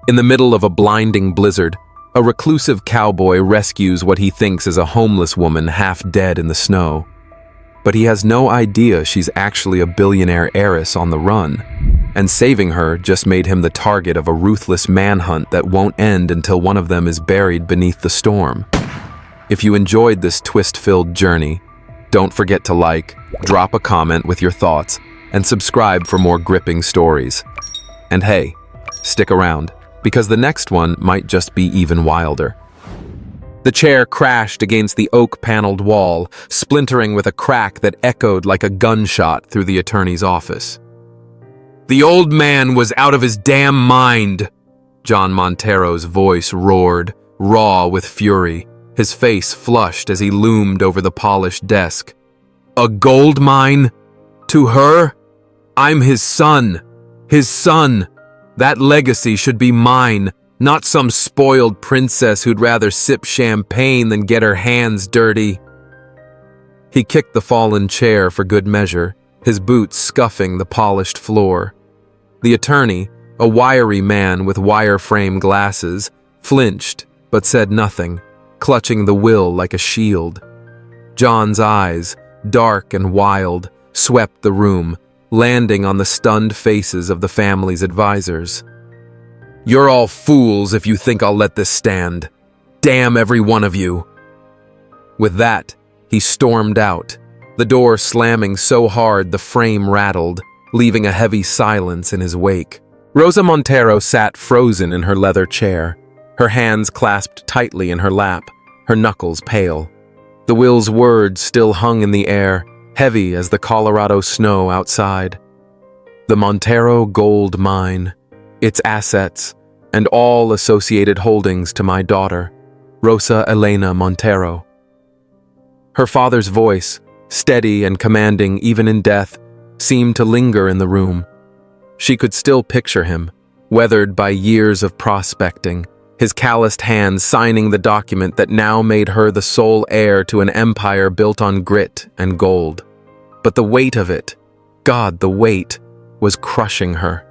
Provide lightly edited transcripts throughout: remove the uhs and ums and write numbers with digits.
In the middle of a blinding blizzard, a reclusive cowboy rescues what he thinks is a homeless woman half dead in the snow. But he has no idea she's actually a billionaire heiress on the run, and saving her just made him the target of a ruthless manhunt that won't end until one of them is buried beneath the storm. If you enjoyed this twist-filled journey, don't forget to like, drop a comment with your thoughts, and subscribe for more gripping stories. And hey, stick around, because the next one might just be even wilder. The chair crashed against the oak-paneled wall, splintering with a crack that echoed like a gunshot through the attorney's office. "The old man was out of his damn mind!" John Montero's voice roared, raw with fury, his face flushed as he loomed over the polished desk. "A gold mine? To her? I'm his son. His son. That legacy should be mine, not some spoiled princess who'd rather sip champagne than get her hands dirty." He kicked the fallen chair for good measure, his boots scuffing the polished floor. The attorney, a wiry man with wire-frame glasses, flinched but said nothing, clutching the will like a shield. John's eyes, dark and wild, swept the room, landing on the stunned faces of the family's advisors. "You're all fools if you think I'll let this stand. Damn every one of you." With that, he stormed out, the door slamming so hard the frame rattled, leaving a heavy silence in his wake. Rosa Montero sat frozen in her leather chair, her hands clasped tightly in her lap, her knuckles pale. The will's words still hung in the air, heavy as the Colorado snow outside. The Montero gold mine, its assets, and all associated holdings to my daughter, Rosa Elena Montero. Her father's voice, steady and commanding even in death, seemed to linger in the room. She could still picture him, weathered by years of prospecting, his calloused hands signing the document that now made her the sole heir to an empire built on grit and gold. But the weight of it, God, the weight, was crushing her.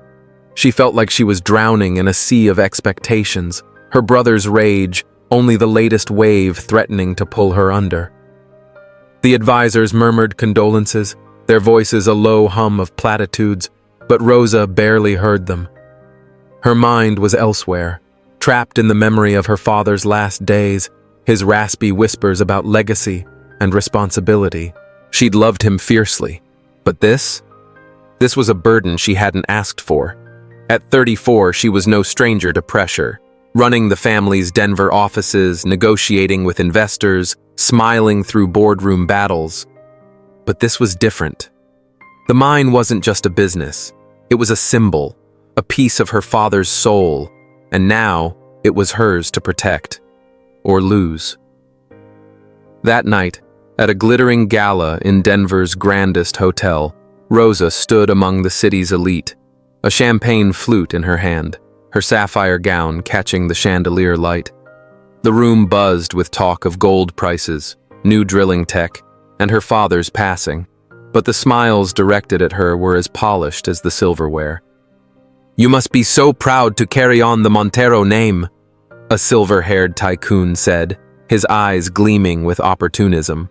She felt like she was drowning in a sea of expectations, her brother's rage, only the latest wave threatening to pull her under. The advisors murmured condolences, their voices a low hum of platitudes, but Rosa barely heard them. Her mind was elsewhere, trapped in the memory of her father's last days, his raspy whispers about legacy and responsibility. She'd loved him fiercely, but this was a burden she hadn't asked for. At 34, she was no stranger to pressure, running the family's Denver offices, negotiating with investors, smiling through boardroom battles. But this was different. The mine wasn't just a business. It was a symbol, a piece of her father's soul, and now it was hers to protect or lose. That night, at a glittering gala in Denver's grandest hotel, Rosa stood among the city's elite, a champagne flute in her hand, her sapphire gown catching the chandelier light. The room buzzed with talk of gold prices, new drilling tech, and her father's passing, but the smiles directed at her were as polished as the silverware. "You must be so proud to carry on the Montero name," a silver-haired tycoon said, his eyes gleaming with opportunism.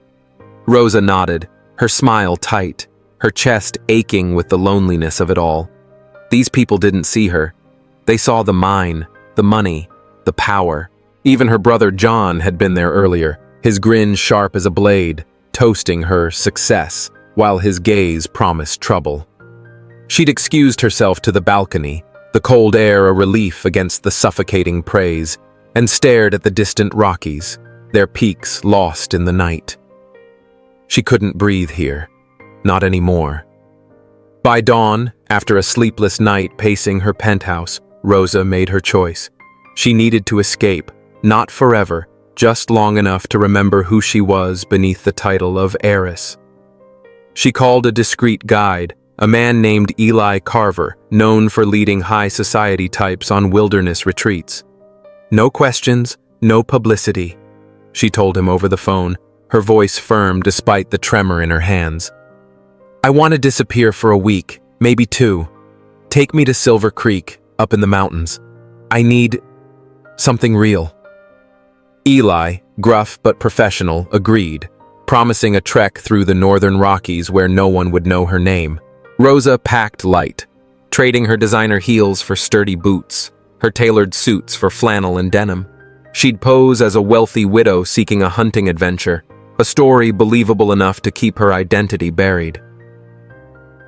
Rosa nodded, her smile tight, her chest aching with the loneliness of it all. These people didn't see her. They saw the mine, the money, the power. Even her brother John had been there earlier, his grin sharp as a blade, toasting her success, while his gaze promised trouble. She'd excused herself to the balcony, the cold air a relief against the suffocating praise, and stared at the distant Rockies, their peaks lost in the night. She couldn't breathe here. Not anymore. By dawn, after a sleepless night pacing her penthouse, Rosa made her choice. She needed to escape, not forever, just long enough to remember who she was beneath the title of heiress. She called a discreet guide, a man named Eli Carver, known for leading high society types on wilderness retreats. "No questions, no publicity," she told him over the phone, her voice firm despite the tremor in her hands. "I want to disappear for a week, maybe 2. Take me to Silver Creek, up in the mountains. I need something real." Eli, gruff but professional, agreed, promising a trek through the northern Rockies where no one would know her name. Rosa packed light, trading her designer heels for sturdy boots, her tailored suits for flannel and denim. She'd pose as a wealthy widow seeking a hunting adventure, a story believable enough to keep her identity buried.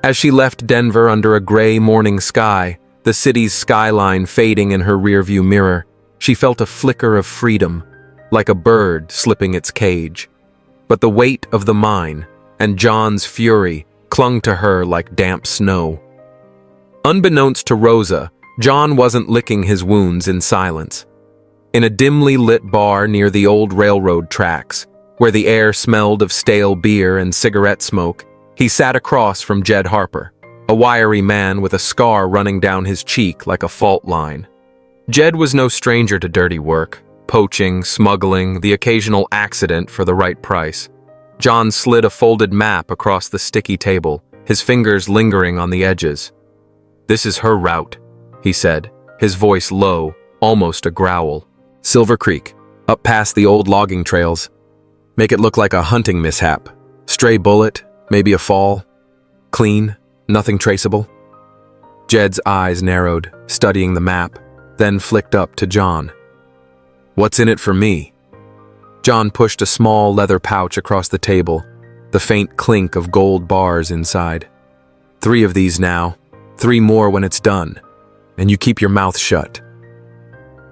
As she left Denver under a gray morning sky, the city's skyline fading in her rearview mirror, she felt a flicker of freedom, like a bird slipping its cage. But the weight of the mine and John's fury clung to her like damp snow. Unbeknownst to Rosa, John wasn't licking his wounds in silence. In a dimly lit bar near the old railroad tracks, where the air smelled of stale beer and cigarette smoke, he sat across from Jed Harper, a wiry man with a scar running down his cheek like a fault line. Jed was no stranger to dirty work, poaching, smuggling, the occasional accident for the right price. John slid a folded map across the sticky table, his fingers lingering on the edges. "This is her route," he said, his voice low, almost a growl. "Silver Creek, up past the old logging trails. Make it look like a hunting mishap. Stray bullet, maybe a fall. Clean, nothing traceable." Jed's eyes narrowed, studying the map, then flicked up to John. "What's in it for me?" John pushed a small leather pouch across the table, the faint clink of gold bars inside. "3 of these now, 3 more when it's done, and you keep your mouth shut."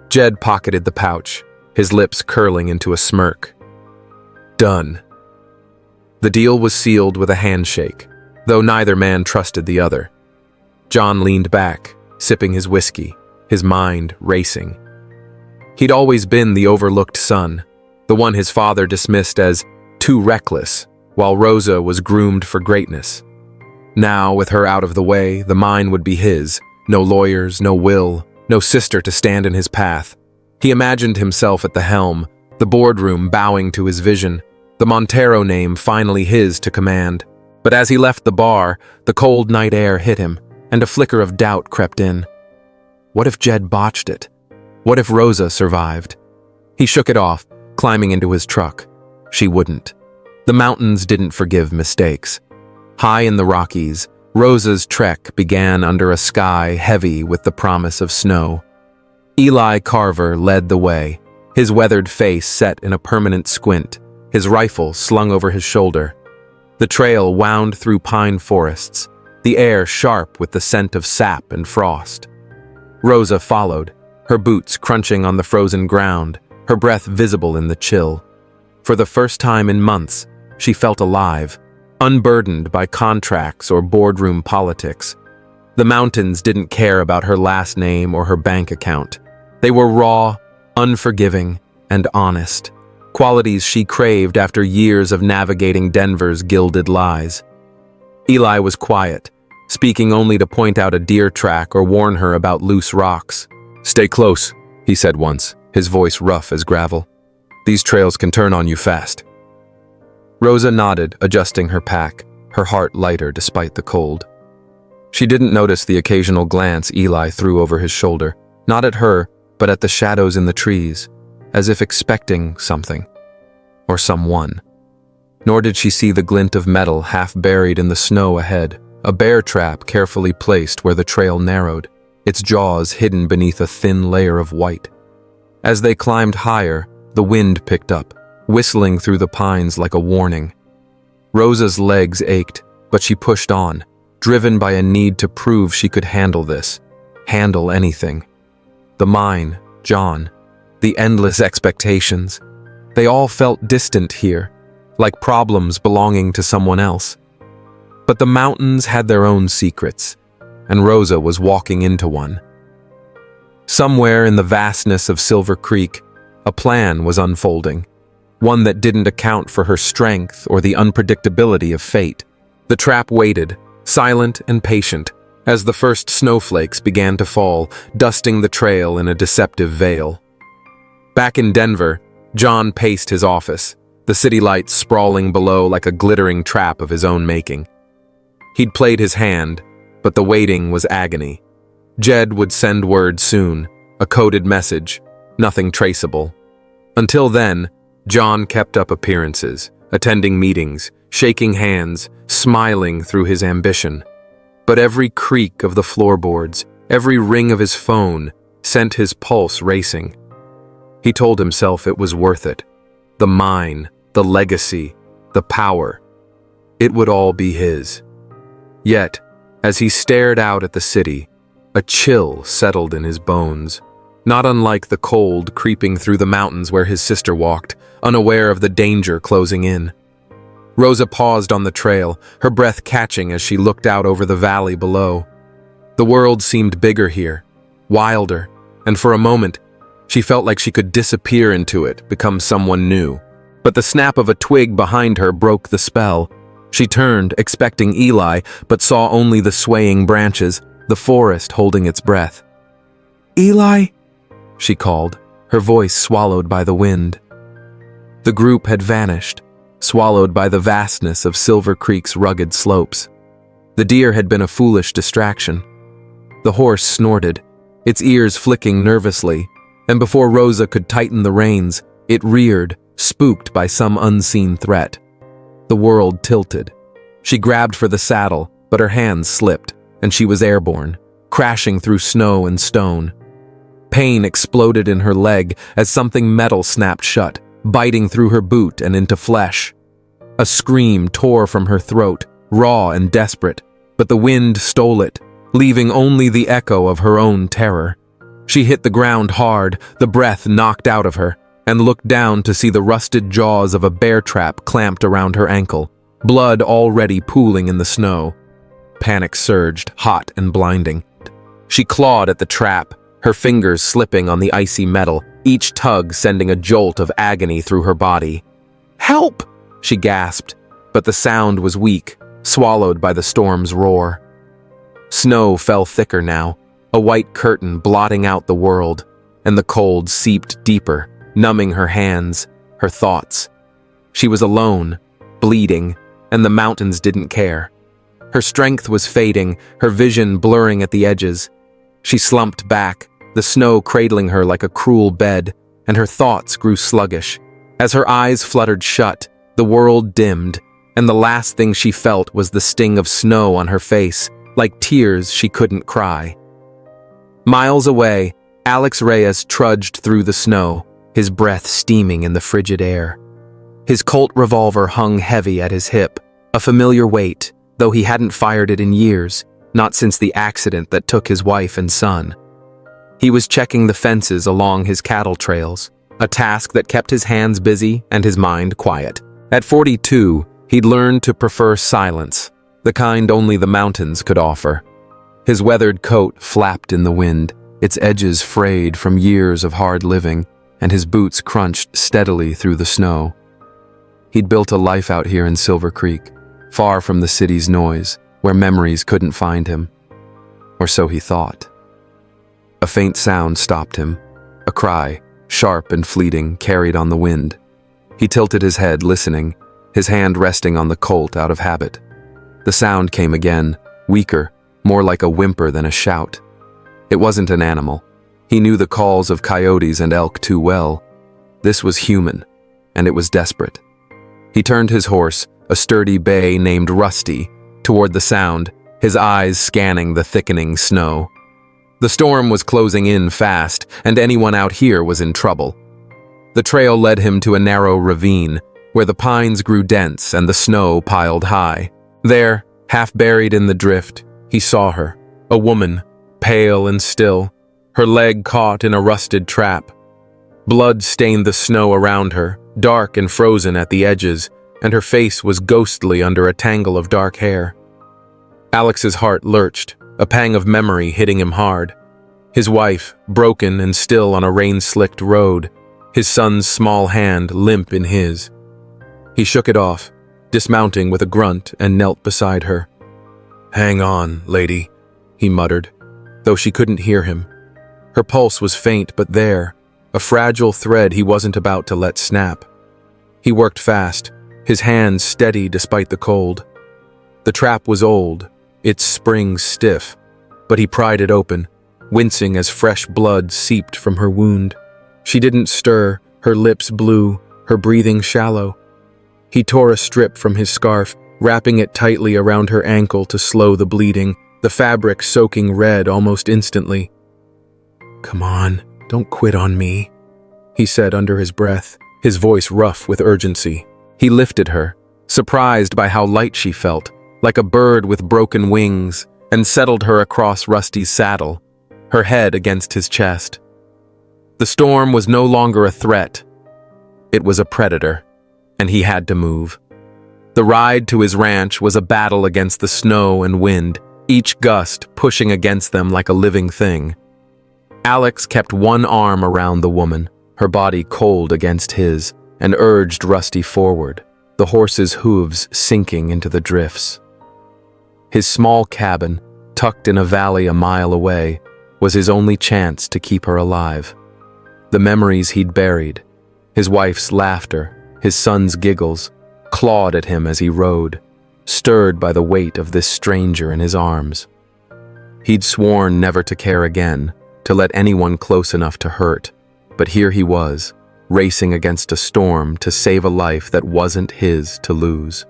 Jed pocketed the pouch, his lips curling into a smirk. Done. The deal was sealed with a handshake, though neither man trusted the other. John leaned back, sipping his whiskey, his mind racing. He'd always been the overlooked son, the one his father dismissed as too reckless, while Rosa was groomed for greatness. Now, with her out of the way, the mine would be his. No lawyers, no will, no sister to stand in his path. He imagined himself at the helm, the boardroom bowing to his vision, the Montero name finally his to command. But as he left the bar, the cold night air hit him, and a flicker of doubt crept in. What if Jed botched it? What if Rosa survived? He shook it off, climbing into his truck. She wouldn't. The mountains didn't forgive mistakes. High in the Rockies, Rosa's trek began under a sky heavy with the promise of snow. Eli Carver led the way, his weathered face set in a permanent squint, his rifle slung over his shoulder. The trail wound through pine forests, the air sharp with the scent of sap and frost. Rosa followed, her boots crunching on the frozen ground, her breath visible in the chill. For the first time in months, she felt alive, unburdened by contracts or boardroom politics. The mountains didn't care about her last name or her bank account. They were raw, unforgiving, and honest, qualities she craved after years of navigating Denver's gilded lies. Eli was quiet, speaking only to point out a deer track or warn her about loose rocks. "Stay close," he said once, his voice rough as gravel. "These trails can turn on you fast." Rosa nodded, adjusting her pack, her heart lighter despite the cold. She didn't notice the occasional glance Eli threw over his shoulder, not at her, but at the shadows in the trees, as if expecting something, or someone. Nor did she see the glint of metal half buried in the snow ahead, a bear trap carefully placed where the trail narrowed, its jaws hidden beneath a thin layer of white. As they climbed higher, the wind picked up, whistling through the pines like a warning. Rosa's legs ached, but she pushed on, driven by a need to prove she could handle this, handle anything. The mine, John, the endless expectations. They all felt distant here, like problems belonging to someone else. But the mountains had their own secrets, and Rosa was walking into one. Somewhere in the vastness of Silver Creek, a plan was unfolding, one that didn't account for her strength or the unpredictability of fate. The trap waited, silent and patient, as the first snowflakes began to fall, dusting the trail in a deceptive veil. Back in Denver, John paced his office, the city lights sprawling below like a glittering trap of his own making. He'd played his hand, but the waiting was agony. Jed would send word soon, a coded message, nothing traceable. Until then, John kept up appearances, attending meetings, shaking hands, smiling through his ambition. But every creak of the floorboards, every ring of his phone, sent his pulse racing. He told himself it was worth it. The mine, the legacy, the power. It would all be his. Yet, as he stared out at the city, a chill settled in his bones, not unlike the cold creeping through the mountains where his sister walked, unaware of the danger closing in. Rosa paused on the trail, her breath catching as she looked out over the valley below. The world seemed bigger here, wilder, and for a moment, she felt like she could disappear into it, become someone new. But the snap of a twig behind her broke the spell. She turned, expecting Eli, but saw only the swaying branches, the forest holding its breath. "Eli?" she called, her voice swallowed by the wind. The group had vanished, swallowed by the vastness of Silver Creek's rugged slopes. The deer had been a foolish distraction. The horse snorted, its ears flicking nervously, and before Rosa could tighten the reins, it reared, spooked by some unseen threat. The world tilted. She grabbed for the saddle, but her hands slipped, and she was airborne, crashing through snow and stone. Pain exploded in her leg as something metal snapped shut, biting through her boot and into flesh. A scream tore from her throat, raw and desperate, but the wind stole it, leaving only the echo of her own terror. She hit the ground hard, the breath knocked out of her, and looked down to see the rusted jaws of a bear trap clamped around her ankle, blood already pooling in the snow. Panic surged, hot and blinding. She clawed at the trap, her fingers slipping on the icy metal, each tug sending a jolt of agony through her body. "Help!" she gasped, but the sound was weak, swallowed by the storm's roar. Snow fell thicker now, a white curtain blotting out the world, and the cold seeped deeper, numbing her hands, her thoughts. She was alone, bleeding, and the mountains didn't care. Her strength was fading, her vision blurring at the edges. She slumped back, the snow cradling her like a cruel bed, and her thoughts grew sluggish. As her eyes fluttered shut, the world dimmed, and the last thing she felt was the sting of snow on her face, like tears she couldn't cry. Miles away, Alex Reyes trudged through the snow, his breath steaming in the frigid air. His Colt revolver hung heavy at his hip, a familiar weight, though he hadn't fired it in years, not since the accident that took his wife and son. He was checking the fences along his cattle trails, a task that kept his hands busy and his mind quiet. At 42, he'd learned to prefer silence, the kind only the mountains could offer. His weathered coat flapped in the wind, its edges frayed from years of hard living, and his boots crunched steadily through the snow. He'd built a life out here in Silver Creek, far from the city's noise, where memories couldn't find him. Or so he thought. A faint sound stopped him, a cry, sharp and fleeting, carried on the wind. He tilted his head, listening, his hand resting on the Colt out of habit. The sound came again, weaker, more like a whimper than a shout. It wasn't an animal. He knew the calls of coyotes and elk too well. This was human, and it was desperate. He turned his horse, a sturdy bay named Rusty, toward the sound, his eyes scanning the thickening snow. The storm was closing in fast, and anyone out here was in trouble. The trail led him to a narrow ravine, where the pines grew dense and the snow piled high. There, half buried in the drift, he saw her, a woman, pale and still, her leg caught in a rusted trap. Blood stained the snow around her, dark and frozen at the edges, and her face was ghostly under a tangle of dark hair. Alex's heart lurched, a pang of memory hitting him hard. His wife, broken and still on a rain-slicked road, his son's small hand limp in his. He shook it off, dismounting with a grunt, and knelt beside her. "Hang on, lady," he muttered, though she couldn't hear him. Her pulse was faint but there, a fragile thread he wasn't about to let snap. He worked fast, his hands steady despite the cold. The trap was old, its springs stiff, but he pried it open, wincing as fresh blood seeped from her wound. She didn't stir, her lips blue, her breathing shallow. He tore a strip from his scarf, wrapping it tightly around her ankle to slow the bleeding, the fabric soaking red almost instantly. "Come on, don't quit on me," he said under his breath, his voice rough with urgency. He lifted her, surprised by how light she felt, like a bird with broken wings, and settled her across Rusty's saddle, her head against his chest. The storm was no longer a threat. It was a predator, and he had to move. The ride to his ranch was a battle against the snow and wind, each gust pushing against them like a living thing. Alex kept one arm around the woman, her body cold against his, and urged Rusty forward, the horse's hooves sinking into the drifts. His small cabin, tucked in a valley a mile away, was his only chance to keep her alive. The memories he'd buried, his wife's laughter, his son's giggles, clawed at him as he rode, stirred by the weight of this stranger in his arms. He'd sworn never to care again, to let anyone close enough to hurt, but here he was, racing against a storm to save a life that wasn't his to lose.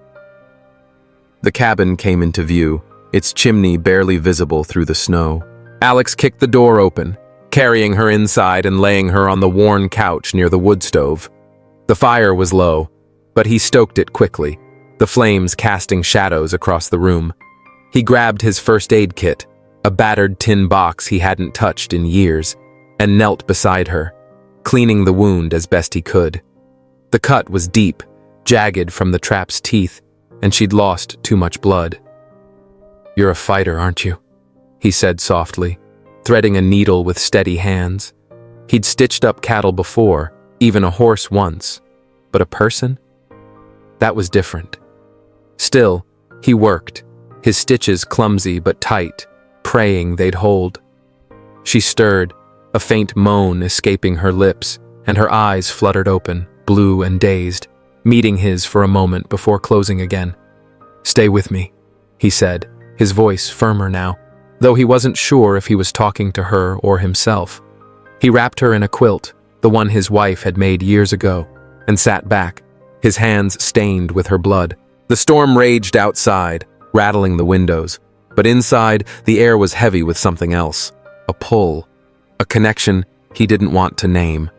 The cabin came into view, its chimney barely visible through the snow. Alex kicked the door open, carrying her inside and laying her on the worn couch near the wood stove. The fire was low, but he stoked it quickly, the flames casting shadows across the room. He grabbed his first aid kit, a battered tin box he hadn't touched in years, and knelt beside her, cleaning the wound as best he could. The cut was deep, jagged from the trap's teeth, and she'd lost too much blood. "You're a fighter, aren't you?" he said softly, threading a needle with steady hands. He'd stitched up cattle before, even a horse once, but a person? That was different. Still, he worked, his stitches clumsy but tight, praying they'd hold. She stirred, a faint moan escaping her lips, and her eyes fluttered open, blue and dazed, meeting his for a moment before closing again. "Stay with me," he said, his voice firmer now, though he wasn't sure if he was talking to her or himself. He wrapped her in a quilt, the one his wife had made years ago, and sat back, his hands stained with her blood. The storm raged outside, rattling the windows, but inside, the air was heavy with something else, a pull, a connection he didn't want to name.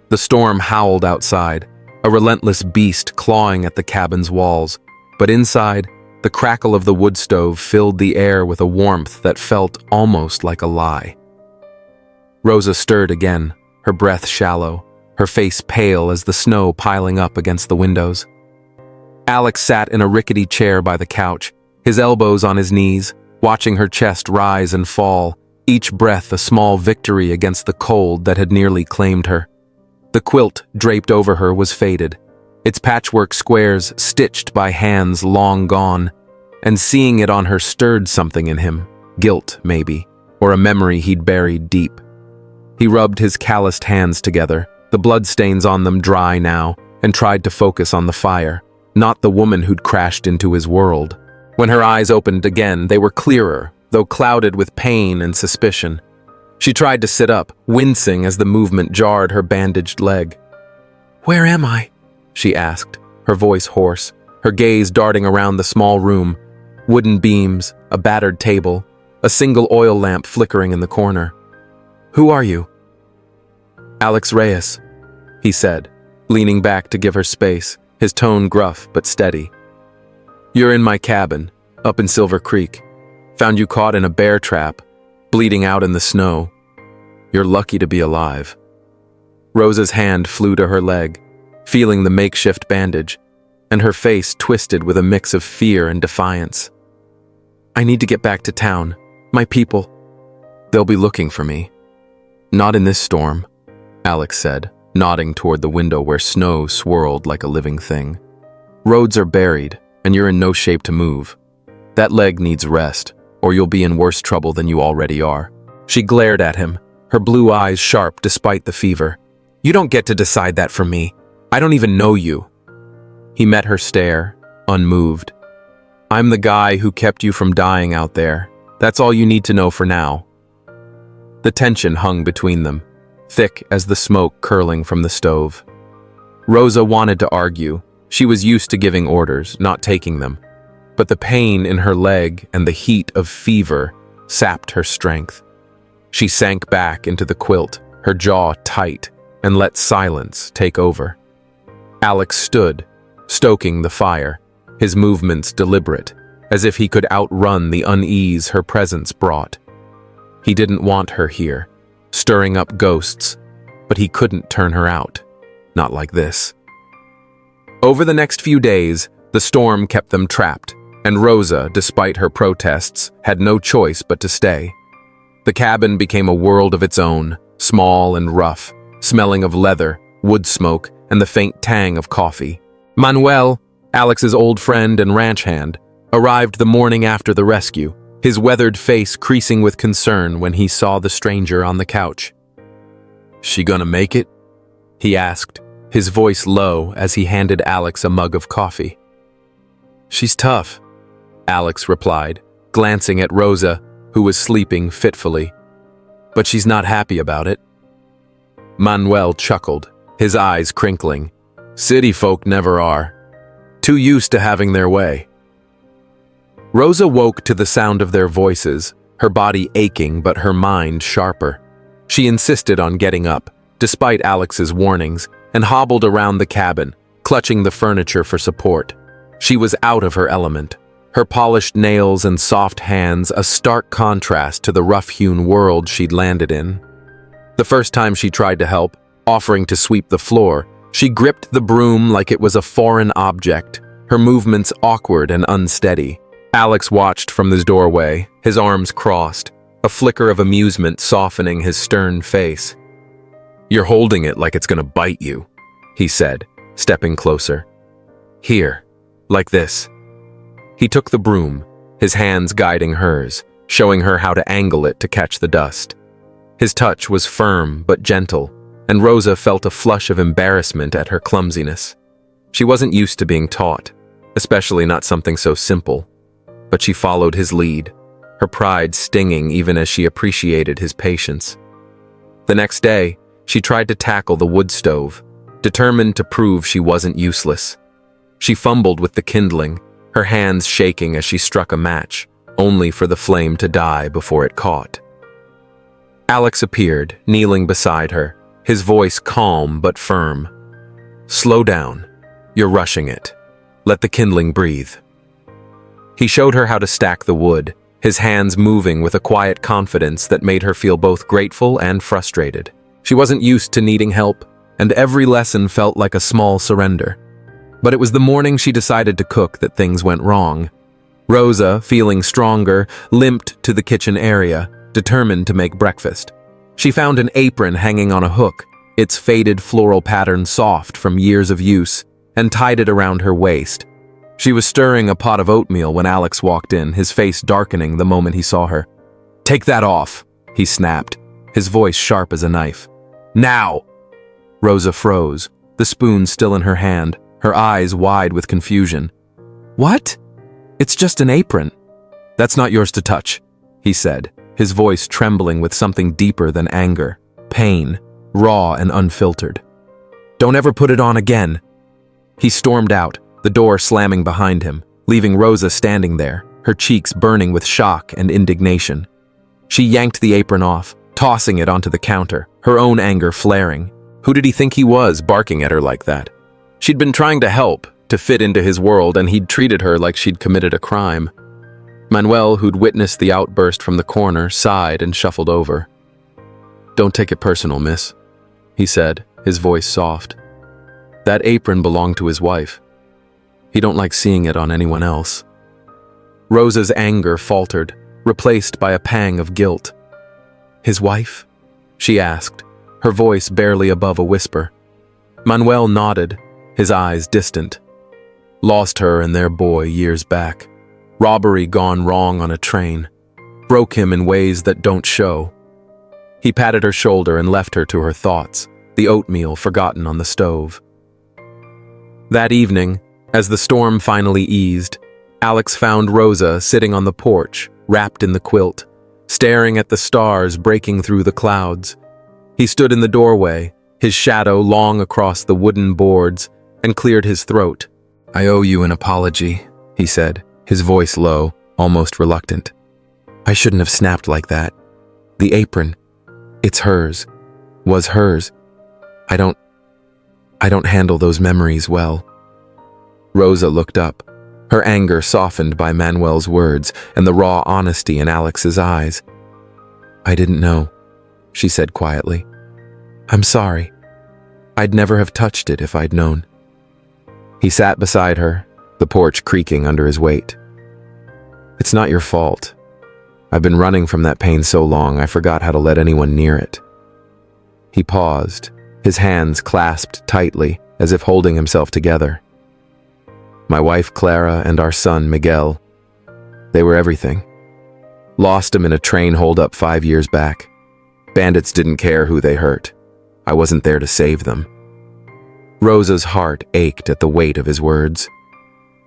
The storm howled outside, a relentless beast clawing at the cabin's walls, but inside, the crackle of the wood stove filled the air with a warmth that felt almost like a lie. Rosa stirred again, her breath shallow, her face pale as the snow piling up against the windows. Alex sat in a rickety chair by the couch, his elbows on his knees, watching her chest rise and fall, each breath a small victory against the cold that had nearly claimed her. The quilt draped over her was faded, its patchwork squares stitched by hands long gone, and seeing it on her stirred something in him, guilt maybe, or a memory he'd buried deep. He rubbed his calloused hands together, the bloodstains on them dry now, and tried to focus on the fire, not the woman who'd crashed into his world. When her eyes opened again, they were clearer, though clouded with pain and suspicion. She tried to sit up, wincing as the movement jarred her bandaged leg. "Where am I?" she asked, her voice hoarse, her gaze darting around the small room. Wooden beams, a battered table, a single oil lamp flickering in the corner. "Who are you?" "Alex Reyes," he said, leaning back to give her space, his tone gruff but steady. "You're in my cabin, up in Silver Creek. Found you caught in a bear trap, bleeding out in the snow. You're lucky to be alive." Rosa's hand flew to her leg, feeling the makeshift bandage, and her face twisted with a mix of fear and defiance. "I need to get back to town. My people. They'll be looking for me." "Not in this storm," Alex said, nodding toward the window where snow swirled like a living thing. "Roads are buried, and you're in no shape to move. That leg needs rest, or you'll be in worse trouble than you already are." She glared at him, her blue eyes sharp despite the fever. "You don't get to decide that for me. I don't even know you." He met her stare, unmoved. "I'm the guy who kept you from dying out there. That's all you need to know for now." The tension hung between them, thick as the smoke curling from the stove. Rosa wanted to argue. She was used to giving orders, not taking them. But the pain in her leg and the heat of fever sapped her strength. She sank back into the quilt, her jaw tight, and let silence take over. Alex stood, stoking the fire, his movements deliberate, as if he could outrun the unease her presence brought. He didn't want her here, stirring up ghosts, but he couldn't turn her out. Not like this. Over the next few days, the storm kept them trapped, and Rosa, despite her protests, had no choice but to stay. The cabin became a world of its own, small and rough, smelling of leather, wood smoke, and the faint tang of coffee. Manuel, Alex's old friend and ranch hand, arrived the morning after the rescue, his weathered face creasing with concern when he saw the stranger on the couch. "She gonna make it?" he asked, his voice low as he handed Alex a mug of coffee. "She's tough," Alex replied, glancing at Rosa, who was sleeping fitfully. "But she's not happy about it." Manuel chuckled, his eyes crinkling. "City folk never are. Too used to having their way." Rosa woke to the sound of their voices, her body aching but her mind sharper. She insisted on getting up, despite Alex's warnings, and hobbled around the cabin, clutching the furniture for support. She was out of her element, her polished nails and soft hands a stark contrast to the rough-hewn world she'd landed in. The first time she tried to help, offering to sweep the floor, she gripped the broom like it was a foreign object, her movements awkward and unsteady. Alex watched from his doorway, his arms crossed, a flicker of amusement softening his stern face. "You're holding it like it's gonna bite you," he said, stepping closer. "Here, like this." He took the broom, his hands guiding hers, showing her how to angle it to catch the dust. His touch was firm but gentle, and Rosa felt a flush of embarrassment at her clumsiness. She wasn't used to being taught, especially not something so simple. But she followed his lead, her pride stinging even as she appreciated his patience. The next day, she tried to tackle the wood stove, determined to prove she wasn't useless. She fumbled with the kindling, her hands shaking as she struck a match, only for the flame to die before it caught. Alex appeared, kneeling beside her, his voice calm but firm. "Slow down. You're rushing it. Let the kindling breathe." He showed her how to stack the wood, his hands moving with a quiet confidence that made her feel both grateful and frustrated. She wasn't used to needing help, and every lesson felt like a small surrender. But it was the morning she decided to cook that things went wrong. Rosa, feeling stronger, limped to the kitchen area, determined to make breakfast. She found an apron hanging on a hook, its faded floral pattern soft from years of use, and tied it around her waist. She was stirring a pot of oatmeal when Alex walked in, his face darkening the moment he saw her. "Take that off," he snapped, his voice sharp as a knife. "Now!" Rosa froze, the spoon still in her hand, her eyes wide with confusion. "What? It's just an apron." "That's not yours to touch," he said, his voice trembling with something deeper than anger, pain, raw and unfiltered. "Don't ever put it on again." He stormed out, the door slamming behind him, leaving Rosa standing there, her cheeks burning with shock and indignation. She yanked the apron off, tossing it onto the counter, her own anger flaring. Who did he think he was, barking at her like that? She'd been trying to help, to fit into his world, and he'd treated her like she'd committed a crime. Manuel, who'd witnessed the outburst from the corner, sighed and shuffled over. "Don't take it personal, miss," he said, his voice soft. "That apron belonged to his wife. He don't like seeing it on anyone else." Rosa's anger faltered, replaced by a pang of guilt. "His wife?" she asked, her voice barely above a whisper. Manuel nodded, his eyes distant. "Lost her and their boy years back. Robbery gone wrong on a train. Broke him in ways that don't show." He patted her shoulder and left her to her thoughts, the oatmeal forgotten on the stove. That evening, as the storm finally eased, Alex found Rosa sitting on the porch, wrapped in the quilt, staring at the stars breaking through the clouds. He stood in the doorway, his shadow long across the wooden boards, and cleared his throat. "I owe you an apology," he said, his voice low, almost reluctant. "I shouldn't have snapped like that. The apron, it's hers, was hers. I don't handle those memories well." Rosa looked up, her anger softened by Manuel's words and the raw honesty in Alex's eyes. "I didn't know," she said quietly. "I'm sorry. I'd never have touched it if I'd known." He sat beside her, the porch creaking under his weight. "It's not your fault. I've been running from that pain so long I forgot how to let anyone near it." He paused, his hands clasped tightly, as if holding himself together. "My wife Clara and our son Miguel, they were everything. Lost them in a train holdup 5 years back. Bandits didn't care who they hurt. I wasn't there to save them." Rosa's heart ached at the weight of his words.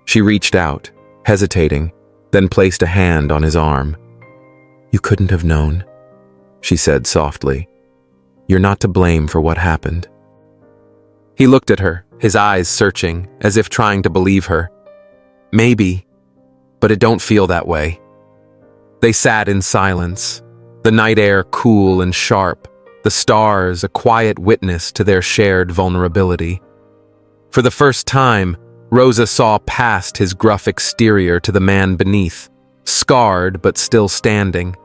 She reached out, hesitating, then placed a hand on his arm. "You couldn't have known," she said softly. "You're not to blame for what happened." He looked at her, his eyes searching, as if trying to believe her. "Maybe, but it don't feel that way." They sat in silence, the night air cool and sharp, the stars a quiet witness to their shared vulnerability. For the first time, Rosa saw past his gruff exterior to the man beneath, scarred but still standing.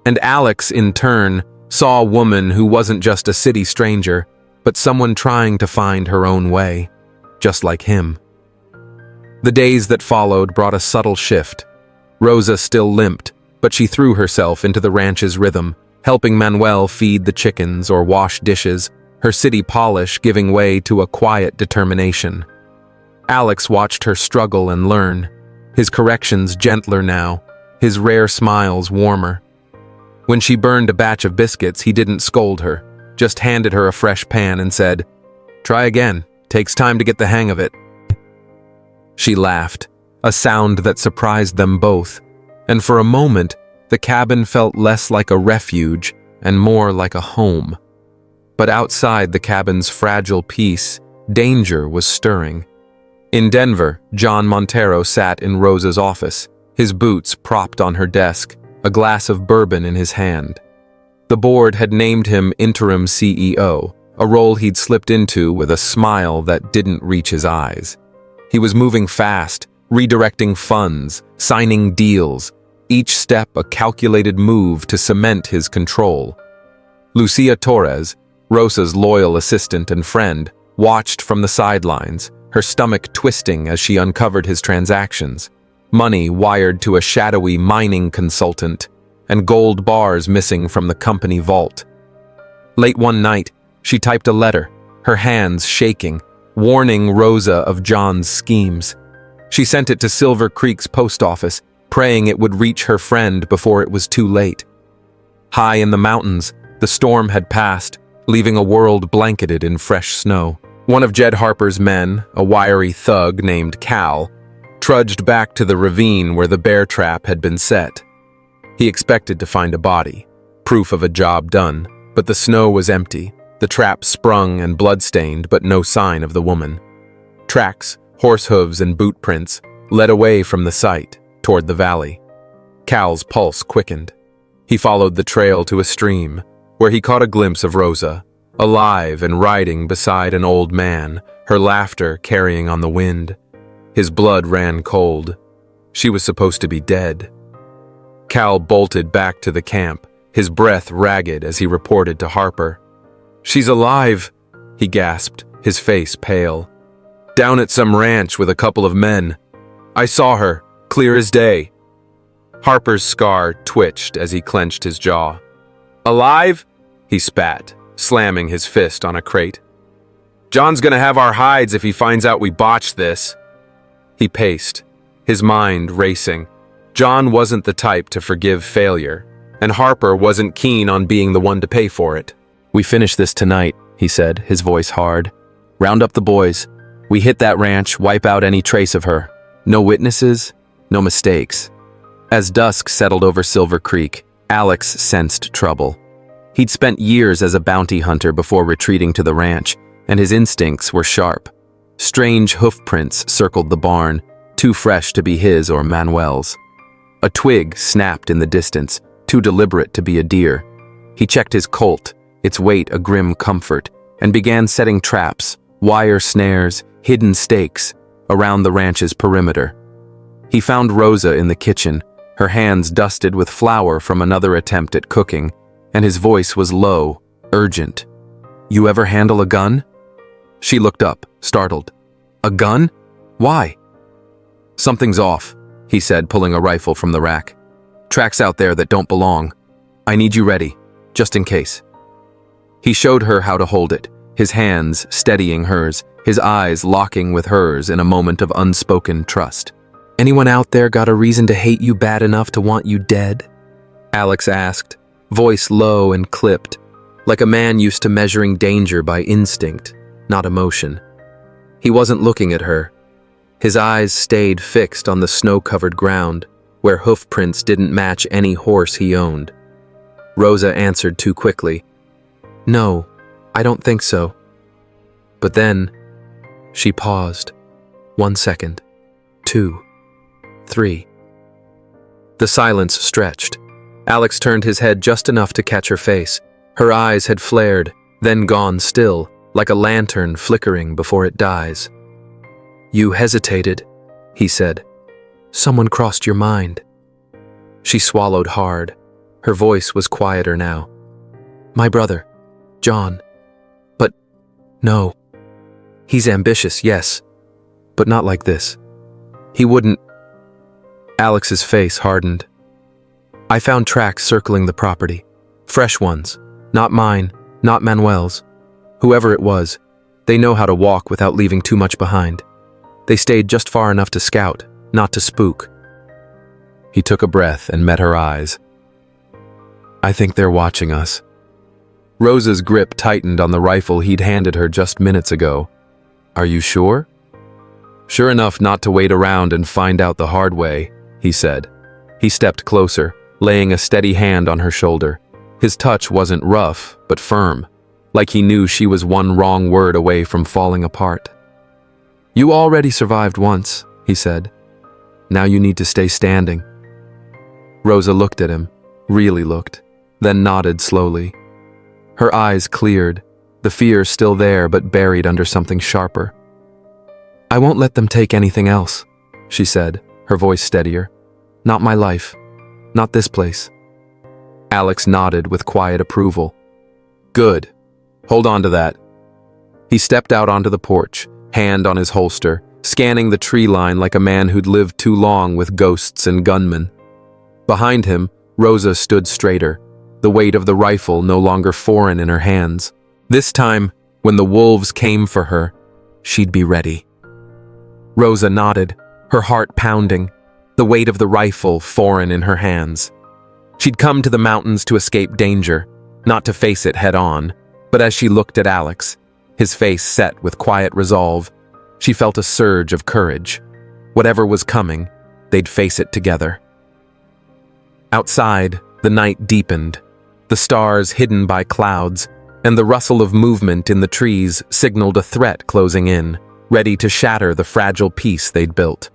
And Alex, in turn, saw a woman who wasn't just a city stranger, but someone trying to find her own way, just like him. The days that followed brought a subtle shift. Rosa still limped, but she threw herself into the ranch's rhythm, helping Manuel feed the chickens or wash dishes, her city polish giving way to a quiet determination. Alex watched her struggle and learn, his corrections gentler now, his rare smiles warmer. When she burned a batch of biscuits, he didn't scold her, just handed her a fresh pan and said, "Try again, takes time to get the hang of it." She laughed, a sound that surprised them both, and for a moment, the cabin felt less like a refuge and more like a home. But outside the cabin's fragile peace, danger was stirring. In Denver, John Montero sat in Rosa's office, his boots propped on her desk, a glass of bourbon in his hand. The board had named him interim CEO, a role he'd slipped into with a smile that didn't reach his eyes. He was moving fast, redirecting funds, signing deals, each step a calculated move to cement his control. Lucia Torres, Rosa's loyal assistant and friend, watched from the sidelines, her stomach twisting as she uncovered his transactions. Money wired to a shadowy mining consultant, and gold bars missing from the company vault. Late one night, she typed a letter, her hands shaking, warning Rosa of John's schemes. She sent it to Silver Creek's post office, praying it would reach her friend before it was too late. High in the mountains, the storm had passed, leaving a world blanketed in fresh snow. One of Jed Harper's men, a wiry thug named Cal, trudged back to the ravine where the bear trap had been set. He expected to find a body, proof of a job done, but the snow was empty, the trap sprung and bloodstained, but no sign of the woman. Tracks, horse hooves and boot prints led away from the site, toward the valley. Cal's pulse quickened. He followed the trail to a stream, where he caught a glimpse of Rosa, alive and riding beside an old man, her laughter carrying on the wind. His blood ran cold. She was supposed to be dead. Cal bolted back to the camp, his breath ragged as he reported to Harper. "She's alive," he gasped, his face pale. "Down at some ranch with a couple of men. I saw her, clear as day." Harper's scar twitched as he clenched his jaw. "Alive?" he spat, slamming his fist on a crate. "John's gonna have our hides if he finds out we botched this." He paced, his mind racing. John wasn't the type to forgive failure, and Harper wasn't keen on being the one to pay for it. "We finish this tonight," he said, his voice hard. "Round up the boys. We hit that ranch, wipe out any trace of her. No witnesses, no mistakes." As dusk settled over Silver Creek, Alex sensed trouble. He'd spent years as a bounty hunter before retreating to the ranch, and his instincts were sharp. Strange hoof prints circled the barn, too fresh to be his or Manuel's. A twig snapped in the distance, too deliberate to be a deer. He checked his colt, its weight a grim comfort, and began setting traps, wire snares, hidden stakes, around the ranch's perimeter. He found Rosa in the kitchen, her hands dusted with flour from another attempt at cooking, and his voice was low, urgent. "You ever handle a gun?" She looked up, startled. "A gun? Why?" "Something's off," he said, pulling a rifle from the rack. "Tracks out there that don't belong. I need you ready, just in case." He showed her how to hold it, his hands steadying hers, his eyes locking with hers in a moment of unspoken trust. "Anyone out there got a reason to hate you bad enough to want you dead?" Alex asked, voice low and clipped, like a man used to measuring danger by instinct, not emotion. He wasn't looking at her. His eyes stayed fixed on the snow-covered ground, where hoof prints didn't match any horse he owned. Rosa answered too quickly. "No, I don't think so." But then, she paused. 1 second. 2. 3. The silence stretched. Alex turned his head just enough to catch her face. Her eyes had flared, then gone still, like a lantern flickering before it dies. "You hesitated," he said. "Someone crossed your mind." She swallowed hard. Her voice was quieter now. "My brother, John. But no. He's ambitious, yes, but not like this. He wouldn't." Alex's face hardened. "I found tracks circling the property. Fresh ones. Not mine, not Manuel's. Whoever it was, they know how to walk without leaving too much behind. They stayed just far enough to scout, not to spook." He took a breath and met her eyes. "I think they're watching us." Rosa's grip tightened on the rifle he'd handed her just minutes ago. "Are you sure?" "Sure enough not to wait around and find out the hard way," he said. He stepped closer, laying a steady hand on her shoulder. His touch wasn't rough, but firm, like he knew she was one wrong word away from falling apart. "You already survived once," he said. "Now you need to stay standing." Rosa looked at him, really looked, then nodded slowly. Her eyes cleared, the fear still there but buried under something sharper. "I won't let them take anything else," she said, her voice steadier. "Not my life. Not this place." Alex nodded with quiet approval. "Good. Hold on to that." He stepped out onto the porch, hand on his holster, scanning the tree line like a man who'd lived too long with ghosts and gunmen. Behind him, Rosa stood straighter, the weight of the rifle no longer foreign in her hands. This time, when the wolves came for her, she'd be ready. Rosa nodded, her heart pounding, the weight of the rifle foreign in her hands. She'd come to the mountains to escape danger, not to face it head-on, but as she looked at Alex, his face set with quiet resolve, she felt a surge of courage. Whatever was coming, they'd face it together. Outside, the night deepened, the stars hidden by clouds, and the rustle of movement in the trees signaled a threat closing in, ready to shatter the fragile peace they'd built.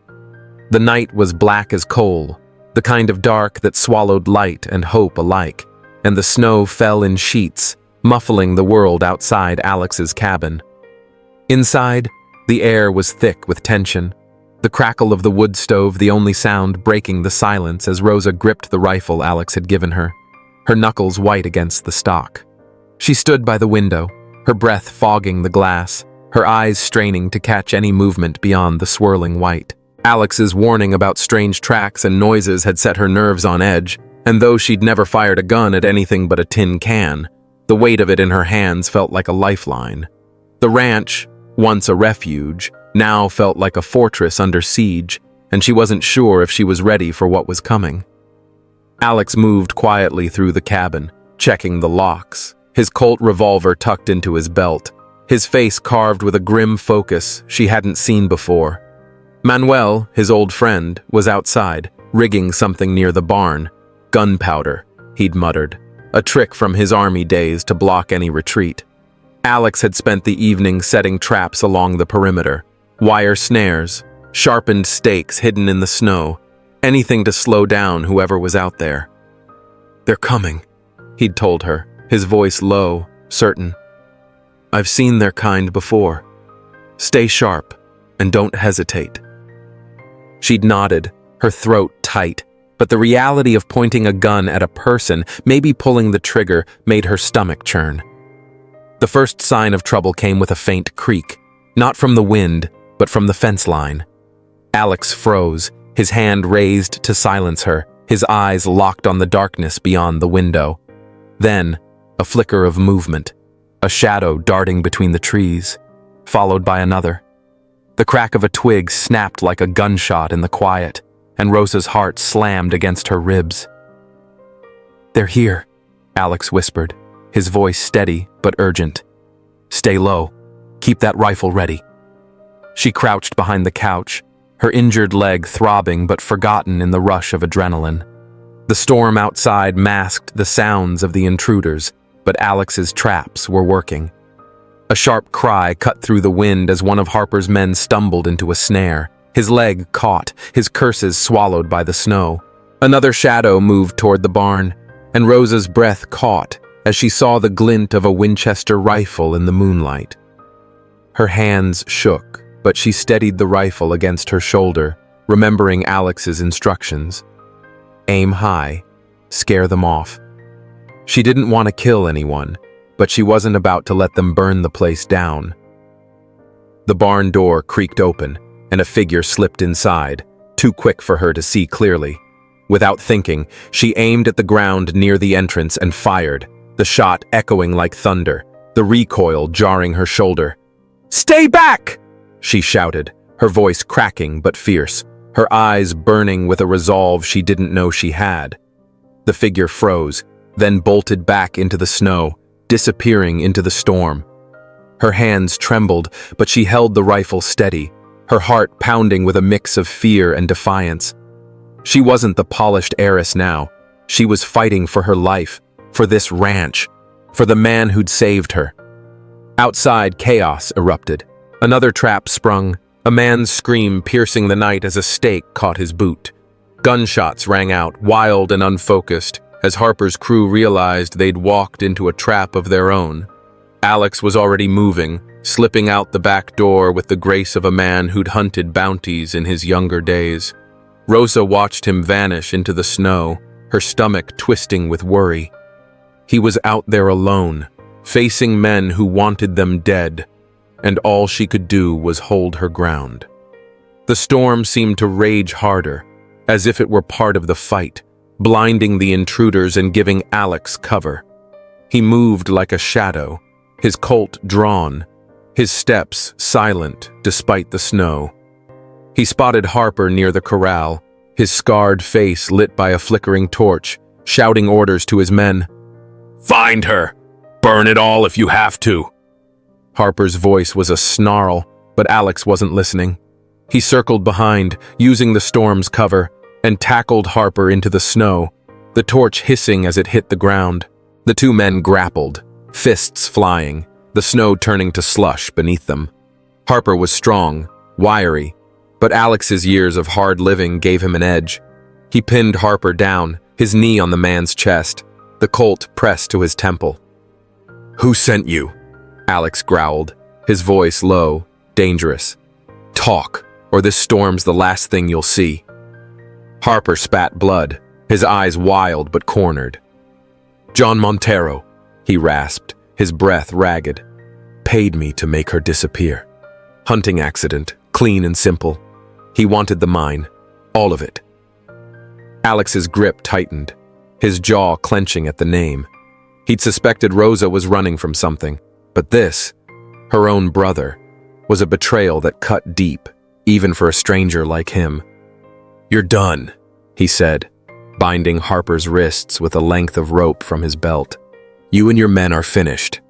The night was black as coal, the kind of dark that swallowed light and hope alike, and the snow fell in sheets, muffling the world outside Alex's cabin. Inside, the air was thick with tension, the crackle of the wood stove the only sound breaking the silence as Rosa gripped the rifle Alex had given her, her knuckles white against the stock. She stood by the window, her breath fogging the glass, her eyes straining to catch any movement beyond the swirling white. Alex's warning about strange tracks and noises had set her nerves on edge, and though she'd never fired a gun at anything but a tin can, the weight of it in her hands felt like a lifeline. The ranch, once a refuge, now felt like a fortress under siege, and she wasn't sure if she was ready for what was coming. Alex moved quietly through the cabin, checking the locks, his Colt revolver tucked into his belt, his face carved with a grim focus she hadn't seen before. Manuel, his old friend, was outside, rigging something near the barn, gunpowder, he'd muttered, a trick from his army days to block any retreat. Alex had spent the evening setting traps along the perimeter, wire snares, sharpened stakes hidden in the snow, anything to slow down whoever was out there. "They're coming," he'd told her, his voice low, certain. "I've seen their kind before. Stay sharp, and don't hesitate." She'd nodded, her throat tight, but the reality of pointing a gun at a person, maybe pulling the trigger, made her stomach churn. The first sign of trouble came with a faint creak, not from the wind, but from the fence line. Alex froze, his hand raised to silence her, his eyes locked on the darkness beyond the window. Then, a flicker of movement, a shadow darting between the trees, followed by another. The crack of a twig snapped like a gunshot in the quiet, and Rosa's heart slammed against her ribs. "They're here," Alex whispered, his voice steady but urgent. "Stay low. Keep that rifle ready." She crouched behind the couch, her injured leg throbbing but forgotten in the rush of adrenaline. The storm outside masked the sounds of the intruders, but Alex's traps were working. A sharp cry cut through the wind as one of Harper's men stumbled into a snare, his leg caught, his curses swallowed by the snow. Another shadow moved toward the barn, and Rosa's breath caught as she saw the glint of a Winchester rifle in the moonlight. Her hands shook, but she steadied the rifle against her shoulder, remembering Alex's instructions. Aim high, scare them off. She didn't want to kill anyone, but she wasn't about to let them burn the place down. The barn door creaked open, and a figure slipped inside, too quick for her to see clearly. Without thinking, she aimed at the ground near the entrance and fired, the shot echoing like thunder, the recoil jarring her shoulder. "Stay back!" she shouted, her voice cracking but fierce, her eyes burning with a resolve she didn't know she had. The figure froze, then bolted back into the snow, disappearing into the storm. Her hands trembled, but she held the rifle steady, her heart pounding with a mix of fear and defiance. She wasn't the polished heiress now. She was fighting for her life, for this ranch, for the man who'd saved her. Outside, chaos erupted. Another trap sprung, a man's scream piercing the night as a stake caught his boot. Gunshots rang out, wild and unfocused, as Harper's crew realized they'd walked into a trap of their own. Alex was already moving, slipping out the back door with the grace of a man who'd hunted bounties in his younger days. Rosa watched him vanish into the snow, her stomach twisting with worry. He was out there alone, facing men who wanted them dead, and all she could do was hold her ground. The storm seemed to rage harder, as if it were part of the fight, blinding the intruders and giving Alex cover. He moved like a shadow, his Colt drawn, his steps silent despite the snow. He spotted Harper near the corral, his scarred face lit by a flickering torch, shouting orders to his men. "Find her! Burn it all if you have to!" Harper's voice was a snarl, but Alex wasn't listening. He circled behind, using the storm's cover, and tackled Harper into the snow, the torch hissing as it hit the ground. The two men grappled, fists flying, the snow turning to slush beneath them. Harper was strong, wiry, but Alex's years of hard living gave him an edge. He pinned Harper down, his knee on the man's chest, the Colt pressed to his temple. "Who sent you?" Alex growled, his voice low, dangerous. "Talk, or this storm's the last thing you'll see." Harper spat blood, his eyes wild but cornered. "John Montero," he rasped, his breath ragged. "Paid me to make her disappear. Hunting accident, clean and simple. He wanted the mine, all of it." Alex's grip tightened, his jaw clenching at the name. He'd suspected Rosa was running from something, but this, her own brother, was a betrayal that cut deep, even for a stranger like him. "You're done," he said, binding Harper's wrists with a length of rope from his belt. "You and your men are finished."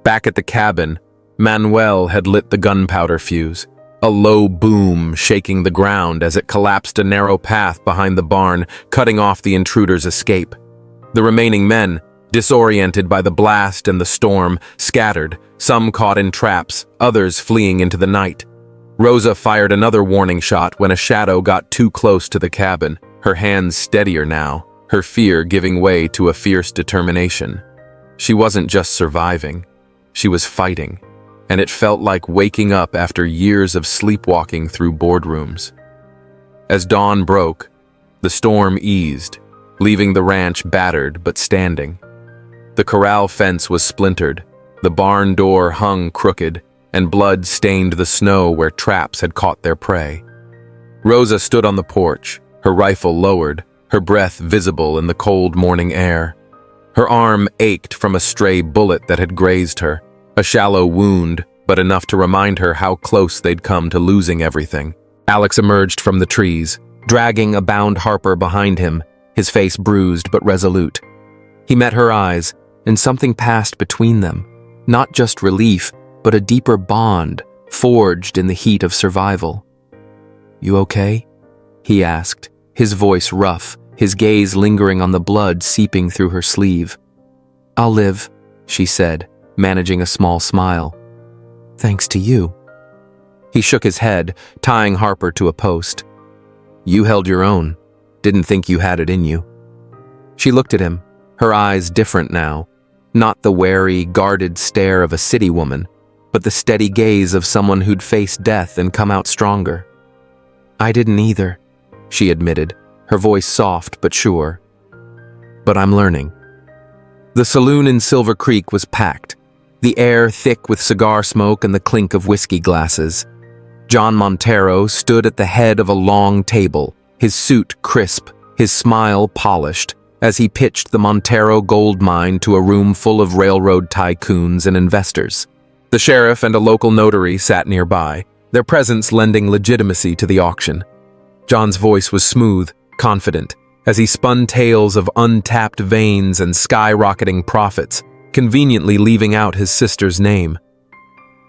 Back at the cabin, Manuel had lit the gunpowder fuse, a low boom shaking the ground as it collapsed a narrow path behind the barn, cutting off the intruder's escape. The remaining men, disoriented by the blast and the storm, scattered, some caught in traps, others fleeing into the night. Rosa fired another warning shot when a shadow got too close to the cabin, her hands steadier now, her fear giving way to a fierce determination. She wasn't just surviving, she was fighting, and it felt like waking up after years of sleepwalking through boardrooms. As dawn broke, the storm eased, leaving the ranch battered but standing. The corral fence was splintered, the barn door hung crooked, and blood stained the snow where traps had caught their prey. Rosa stood on the porch, her rifle lowered, her breath visible in the cold morning air. Her arm ached from a stray bullet that had grazed her, a shallow wound, but enough to remind her how close they'd come to losing everything. Alex emerged from the trees, dragging a bound Harper behind him, his face bruised but resolute. He met her eyes, and something passed between them, not just relief, but a deeper bond, forged in the heat of survival. "You okay?" he asked, his voice rough, his gaze lingering on the blood seeping through her sleeve. "I'll live," she said, managing a small smile. "Thanks to you." He shook his head, tying Harper to a post. "You held your own. Didn't think you had it in you." She looked at him, her eyes different now, not the wary, guarded stare of a city woman, but the steady gaze of someone who'd faced death and come out stronger. "I didn't either," she admitted, her voice soft but sure. "But I'm learning." The saloon in Silver Creek was packed, the air thick with cigar smoke and the clink of whiskey glasses. John Montero stood at the head of a long table, his suit crisp, his smile polished, as he pitched the Montero gold mine to a room full of railroad tycoons and investors. The sheriff and a local notary sat nearby, their presence lending legitimacy to the auction. John's voice was smooth, confident, as he spun tales of untapped veins and skyrocketing profits, conveniently leaving out his sister's name.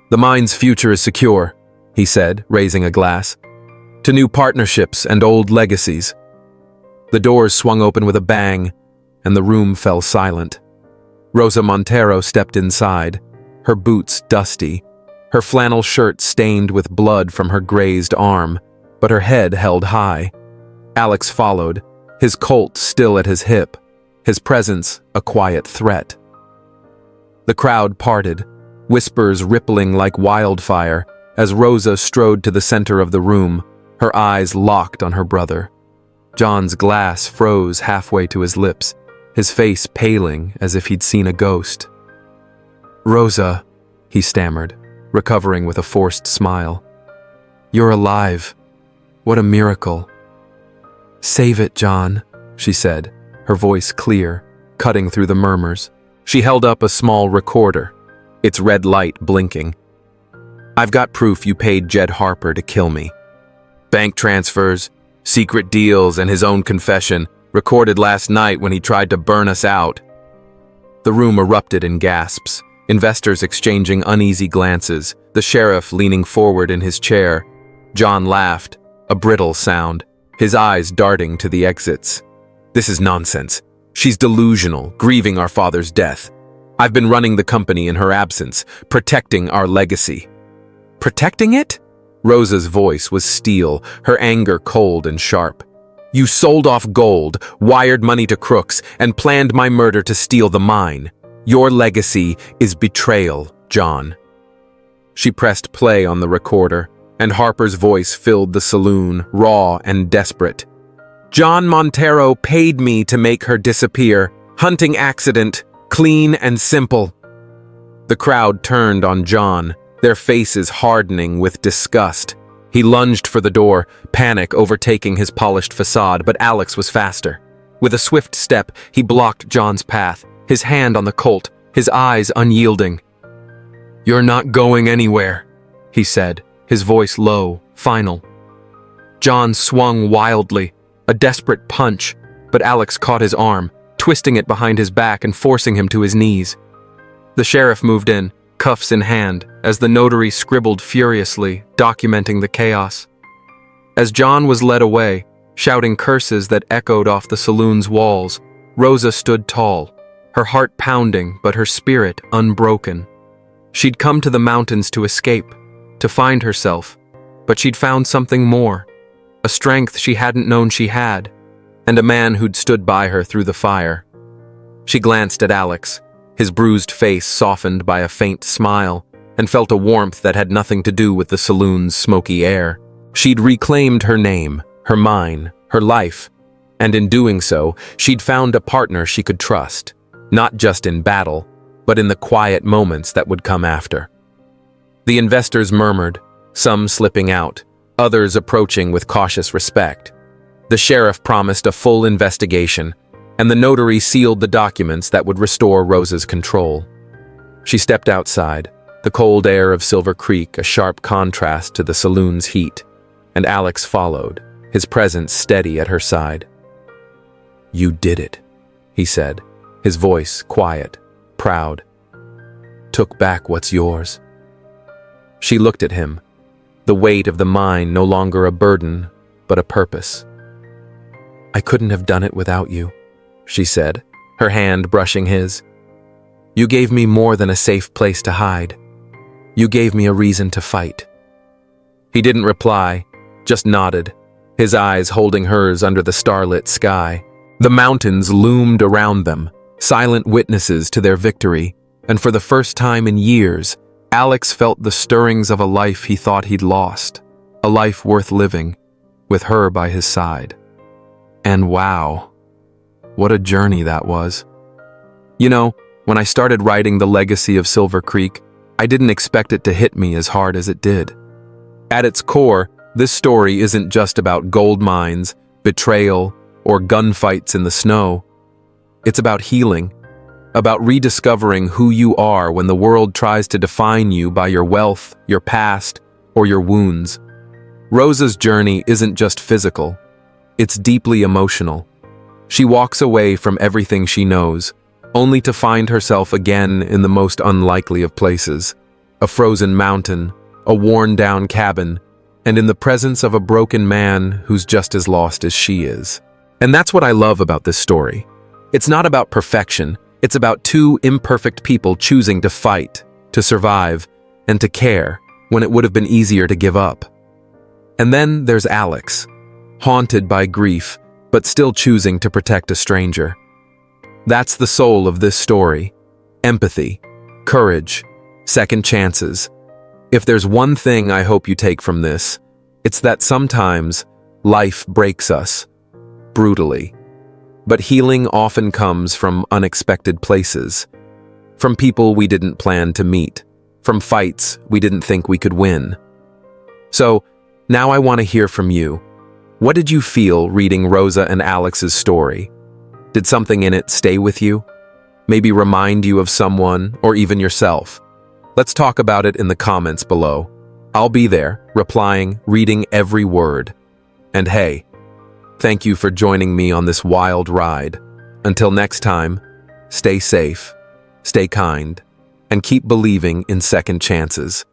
"The mine's future is secure," he said, raising a glass. "To new partnerships and old legacies." The doors swung open with a bang, and the room fell silent. Rosa Montero stepped inside, her boots dusty, her flannel shirt stained with blood from her grazed arm, but her head held high. Alex followed, his Colt still at his hip, his presence a quiet threat. The crowd parted, whispers rippling like wildfire, as Rosa strode to the center of the room, her eyes locked on her brother. John's glass froze halfway to his lips, his face paling as if he'd seen a ghost. "Rosa," he stammered, recovering with a forced smile. "You're alive. What a miracle." "Save it, John," she said, her voice clear, cutting through the murmurs. She held up a small recorder, its red light blinking. "I've got proof you paid Jed Harper to kill me. Bank transfers, secret deals, and his own confession, recorded last night when he tried to burn us out." The room erupted in gasps, investors exchanging uneasy glances, the sheriff leaning forward in his chair. John laughed, a brittle sound, his eyes darting to the exits. "This is nonsense. She's delusional, grieving our father's death. I've been running the company in her absence, protecting our legacy." "Protecting it?" Rosa's voice was steel, her anger cold and sharp. "You sold off gold, wired money to crooks, and planned my murder to steal the mine. Your legacy is betrayal, John." She pressed play on the recorder, and Harper's voice filled the saloon, raw and desperate. "John Montero paid me to make her disappear. Hunting accident, clean and simple." The crowd turned on John, their faces hardening with disgust. He lunged for the door, panic overtaking his polished facade, but Alex was faster. With a swift step, he blocked John's path, his hand on the Colt, his eyes unyielding. "You're not going anywhere," he said, his voice low, final. John swung wildly, a desperate punch, but Alex caught his arm, twisting it behind his back and forcing him to his knees. The sheriff moved in, cuffs in hand, as the notary scribbled furiously, documenting the chaos. As John was led away, shouting curses that echoed off the saloon's walls, Rosa stood tall, her heart pounding but her spirit unbroken. She'd come to the mountains to escape, to find herself, but she'd found something more, a strength she hadn't known she had, and a man who'd stood by her through the fire. She glanced at Alex, his bruised face softened by a faint smile, and felt a warmth that had nothing to do with the saloon's smoky air. She'd reclaimed her name, her mine, her life, and in doing so, she'd found a partner she could trust, not just in battle, but in the quiet moments that would come after. The investors murmured, some slipping out, others approaching with cautious respect. The sheriff promised a full investigation, and the notary sealed the documents that would restore Rosa's control. She stepped outside, the cold air of Silver Creek a sharp contrast to the saloon's heat, and Alex followed, his presence steady at her side. "You did it," he said, his voice quiet, proud. "Took back what's yours." She looked at him, the weight of the mine no longer a burden, but a purpose. "I couldn't have done it without you," she said, her hand brushing his. "You gave me more than a safe place to hide. You gave me a reason to fight." He didn't reply, just nodded, his eyes holding hers under the starlit sky. The mountains loomed around them, silent witnesses to their victory, and for the first time in years, Alex felt the stirrings of a life he thought he'd lost, a life worth living, with her by his side. And wow, what a journey that was. You know, when I started writing The Legacy of Silver Creek, I didn't expect it to hit me as hard as it did. At its core, this story isn't just about gold mines, betrayal, or gunfights in the snow. It's about healing, about rediscovering who you are when the world tries to define you by your wealth, your past, or your wounds. Rosa's journey isn't just physical, it's deeply emotional. She walks away from everything she knows, only to find herself again in the most unlikely of places, a frozen mountain, a worn-down cabin, and in the presence of a broken man who's just as lost as she is. And that's what I love about this story. It's not about perfection, it's about two imperfect people choosing to fight, to survive, and to care when it would have been easier to give up. And then there's Alex, haunted by grief, but still choosing to protect a stranger. That's the soul of this story. Empathy, courage, second chances. If there's one thing I hope you take from this, it's that sometimes life breaks us, brutally. But healing often comes from unexpected places, from people we didn't plan to meet, from fights we didn't think we could win. So, now I want to hear from you. What did you feel reading Rosa and Alex's story? Did something in it stay with you? Maybe remind you of someone or even yourself? Let's talk about it in the comments below. I'll be there, replying, reading every word. And hey, thank you for joining me on this wild ride. Until next time, stay safe, stay kind, and keep believing in second chances.